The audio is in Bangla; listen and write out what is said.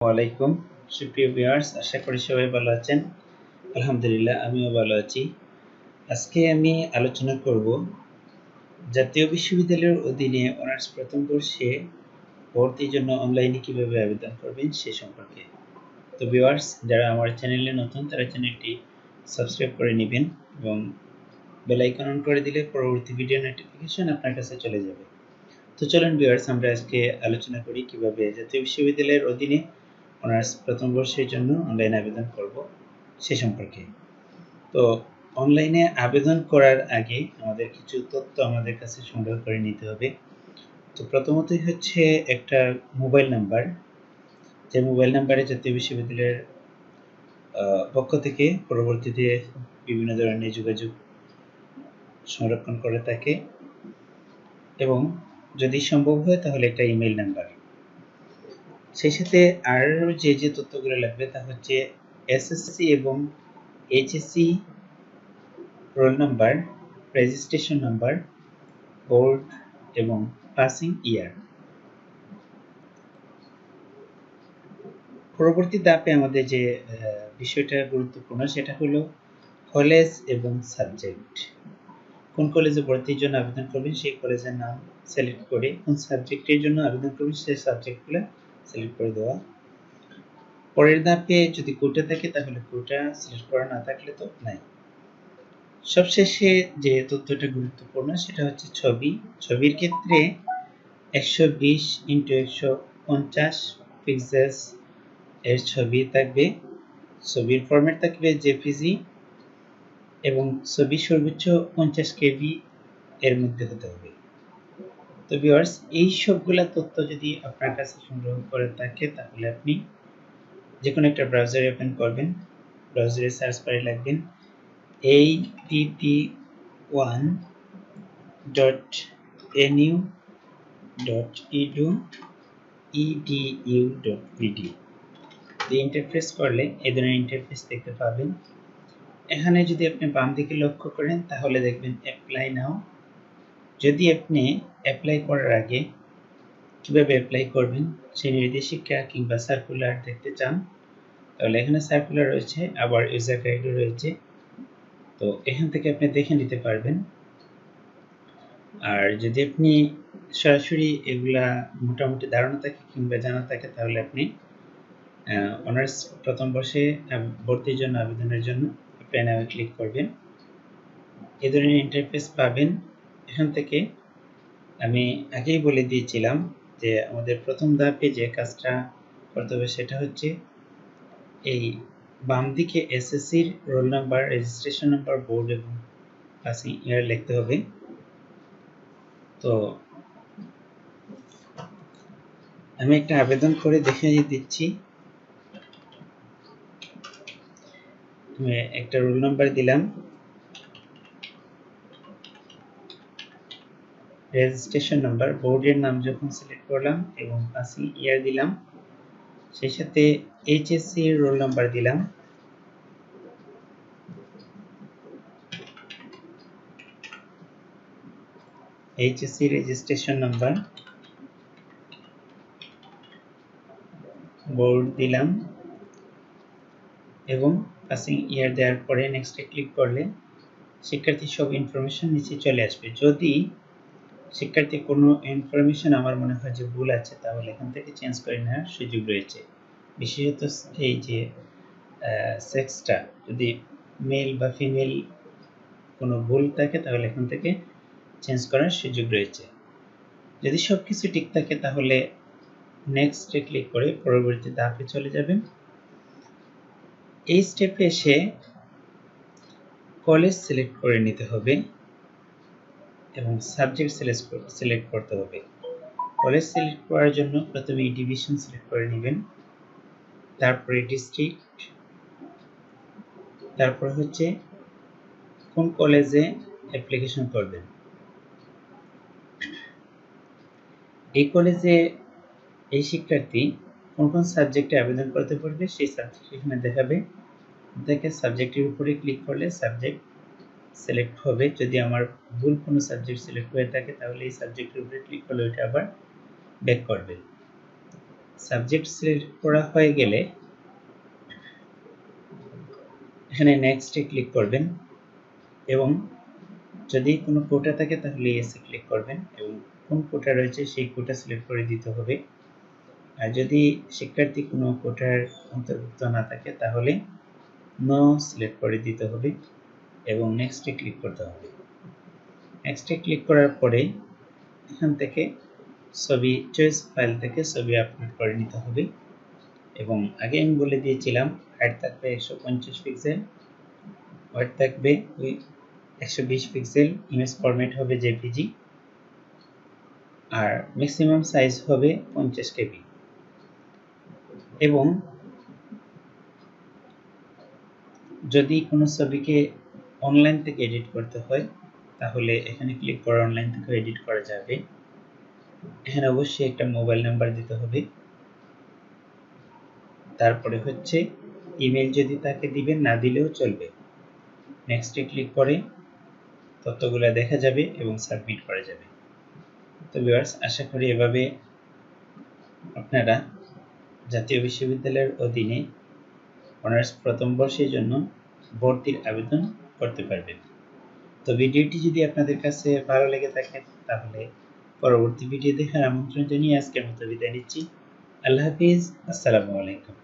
ওয়ালাইকুম সুপ্রিয় ভিউয়ার্স, আশা করি সবাই ভালো আছেন। আলহামদুলিল্লাহ, আমিও ভালো আছি। আজকে আমি আলোচনা করব জাতীয় বিশ্ববিদ্যালয়ের অধীনে অনার্স প্রথম বর্ষে ভর্তির জন্য অনলাইনে কিভাবে আবেদন করবেন সে সম্পর্কে। তো ভিউয়ার্স, যারা আমার চ্যানেলে নতুন তারা চ্যানেলটি সাবস্ক্রাইব করে নেবেন এবং বেল আইকন অন করে দিলে পরবর্তী ভিডিও নোটিফিকেশন আপনার কাছে চলে যাবে। তো চলুন ভিউয়ার্স, আমরা আজকে আলোচনা করি কিভাবে জাতীয় বিশ্ববিদ্যালয়ের অধীনে অনার্স প্রথম বর্ষের জন্য অনলাইনে আবেদন করব সে সম্পর্কে। তো অনলাইনে আবেদন করার আগে আমাদের কিছু তথ্য আমাদের কাছে সংগ্রহ করে নিতে হবে। তো প্রথমতই হচ্ছে একটা মোবাইল নাম্বার, যে মোবাইল নাম্বারে জাতীয় বিশ্ববিদ্যালয়ের পক্ষ থেকে পরবর্তীতে বিভিন্ন ধরনের যোগাযোগ সংরক্ষণ করে থাকে, এবং যদি সম্ভব হয় তাহলে একটা ইমেল নাম্বার। সেই সাথে আর যে তথ্যগুলো লাগবে তা হচ্ছে এসএসসি এবং HSC roll number, registration number, board এবং পাসিং ইয়ার। পরবর্তী ধাপে আমাদের যে বিষয়টা গুরুত্বপূর্ণ সেটা হলো কলেজ এবং সাবজেক্ট। কোন কলেজে ভর্তির জন্য আবেদন করবেন সেই কলেজের নাম সিলেক্ট করে কোন সাবজেক্টের জন্য আবেদন করবেন সেই সাবজেক্টগুলো সিলেক্ট করে দেওয়া। পরের ধাপে যদি কোটা থাকে তাহলে কোটা, সিলেক্ট করা না থাকলে তো নাই। সবশেষে যে তথ্যটা গুরুত্বপূর্ণ সেটা হচ্ছে ছবি। ছবির ক্ষেত্রে 120x150 পিক্সেলস এর ছবি থাকবে। ছবির ফরম্যাট থাকবে জেপিজি এবং ছবি সর্বোচ্চ 50 কেবি এর মধ্যে হতে হবে। তো ভিউয়ার্স, এই সবগুলা তথ্য যদি আপনার কাছে সংগ্রহ করে থাকে তাহলে আপনি যে কোনো একটা ব্রাউজারে ওপেন করবেন। ব্রাউজারে সার্চ বারে লিখবেন app1.nu.edu.vd। ইন্টারফেস করলে এই ধরনের ইন্টারফেস দেখতে পাবেন। এখানে যদি আপনি বাম দিকে লক্ষ্য করেন তাহলে দেখবেন অ্যাপ্লাই নাও। যদি আপনি অ্যাপ্লাই করার আগে কিভাবে অ্যাপ্লাই করবেন সেই নির্দেশিকা কিংবা সার্কুলার দেখতে চান তাহলে এখানে সার্কুলার রয়েছে, আবার ইউজার গাইডও রয়েছে। তো এখান থেকে আপনি দেখে নিতে পারবেন। আর যদি আপনি সরাসরি এগুলা মোটামুটি ধারণা থাকে কিংবা জানা থাকে তাহলে আপনি অনার্স প্রথম বর্ষে ভর্তির জন্য আবেদনের জন্য অ্যাপ্লাই নাও ক্লিক করবেন। এই ধরনের ইন্টারফেস পাবেন। এখান থেকে আমি আগেই বলে দিয়েছিলাম যে আমাদের প্রথম ধাপে যে কাজটা করতে হবে সেটা হচ্ছে এই বাম দিকে এসএসসির roll number, registration number, board এবং পাসিং ইয়ার লিখতে হবে। তো আমি একটা আবেদন করে দেখিয়ে দিচ্ছি। আমি একটা রোল নাম্বার দিলাম, রেজিস্ট্রেশন নাম্বার, বোর্ডের নাম যখন সিলেক্ট করলাম এবং পাসিং ইয়ার দিলাম, সেই সাথে এইচএসসি রোল নাম্বার দিলাম, এইচএসসি রেজিস্ট্রেশন নাম্বার, বোর্ড দিলাম এবং পাসিং ইয়ার দেওয়ার পরে নেক্সটে ক্লিক করলে শিক্ষার্থীর সব ইনফরমেশন নিচে চলে আসবে। যদি শিক্ষার্থীর কোনো ইনফরমেশন আমার মনে হয় যে ভুল আছে তাহলে এখান থেকে চেঞ্জ করে নেওয়ার সুযোগ রয়েছে। বিশেষত এই যে সেক্সটা, যদি মেল বা ফিমেল কোনো ভুল থাকে তাহলে এখান থেকে চেঞ্জ করার সুযোগ রয়েছে। যদি সব কিছু ঠিক থাকে তাহলে নেক্সটে ক্লিক করে পরবর্তী ধাপে চলে যাবেন। এই স্টেপে এসে কলেজ সিলেক্ট করে নিতে হবে এবং সাবজেক্ট সিলেক্ট করতে হবে। কলেজ সিলেক্ট করার জন্য প্রথমে ডিভিশন সিলেক্ট করে নেবেন, তারপরে ডিস্ট্রিক্ট, তারপর হচ্ছে কোন কলেজে অ্যাপ্লিকেশন করবেন। এই কলেজে এই শিক্ষার্থী কোন কোন সাবজেক্টে আবেদন করতে পারবে সেই সাবজেক্ট এখানে দেখাবে। দেখে সাবজেক্টের উপরে ক্লিক করলে সাবজেক্ট সিলেক্ট হবে। যদি আমার ভুল কোনো সাবজেক্ট সিলেক্ট হয়ে থাকে তাহলে এই সাবজেক্টের উপরে ক্লিক করলে ওইটা আবার ব্যাক করবে। সাবজেক্ট সিলেক্ট করা হয়ে গেলে এখানে নেক্সটে ক্লিক করবেন এবং যদি কোনো কোটা থাকে তাহলে ইয়েসে ক্লিক করবেন এবং কোন কোটা রয়েছে সেই কোটা সিলেক্ট করে দিতে হবে। আর যদি শিক্ষার্থী কোনো কোটার অন্তর্ভুক্ত না থাকে তাহলে নো সিলেক্ট করে দিতে হবে এবং নেক্সটে ক্লিক করতে হবে। নেক্সটে ক্লিক করার পরে এখান থেকে ছবি চয়েস ফাইল থেকে ছবি আপলোড করে নিতে হবে এবং আগে আমি বলে দিয়েছিলাম হাইট থাকবে 150 পিক্সেল, ওয়েট থাকবে 120 পিক্সেল, ইমেজ ফরম্যাট হবে জেপিজি আর ম্যাক্সিমাম সাইজ হবে 50 কেবি। এবং যদি কোনো ছবিকে অনলাইন থেকে এডিট করতে হয় তাহলে এখানে ক্লিক করে অনলাইন থেকে এডিট করা যাবে। এখানে অবশ্যই একটা মোবাইল নাম্বার দিতে হবে, তারপরে হচ্ছে ইমেল যদি তাকে দিবেন, না দিলেও চলবে। নেক্সটে ক্লিক করে তথ্যগুলো দেখা যাবে এবং সাবমিট করা যাবে। তো ভিউয়ার্স, আশা করি এভাবে আপনারা জাতীয় বিশ্ববিদ্যালয়ের অধীনে অনার্স প্রথম বর্ষের জন্য ভর্তির আবেদন করতে পারবেন। তো ভিডিওটি যদি আপনাদের কাছে ভালো লেগে থাকে তাহলে পরবর্তী ভিডিও দেখার আমন্ত্রণ জানিয়ে আজকের মতো বিদায় নিচ্ছি। আল্লাহ হাফিজ, আসসালামু আলাইকুম।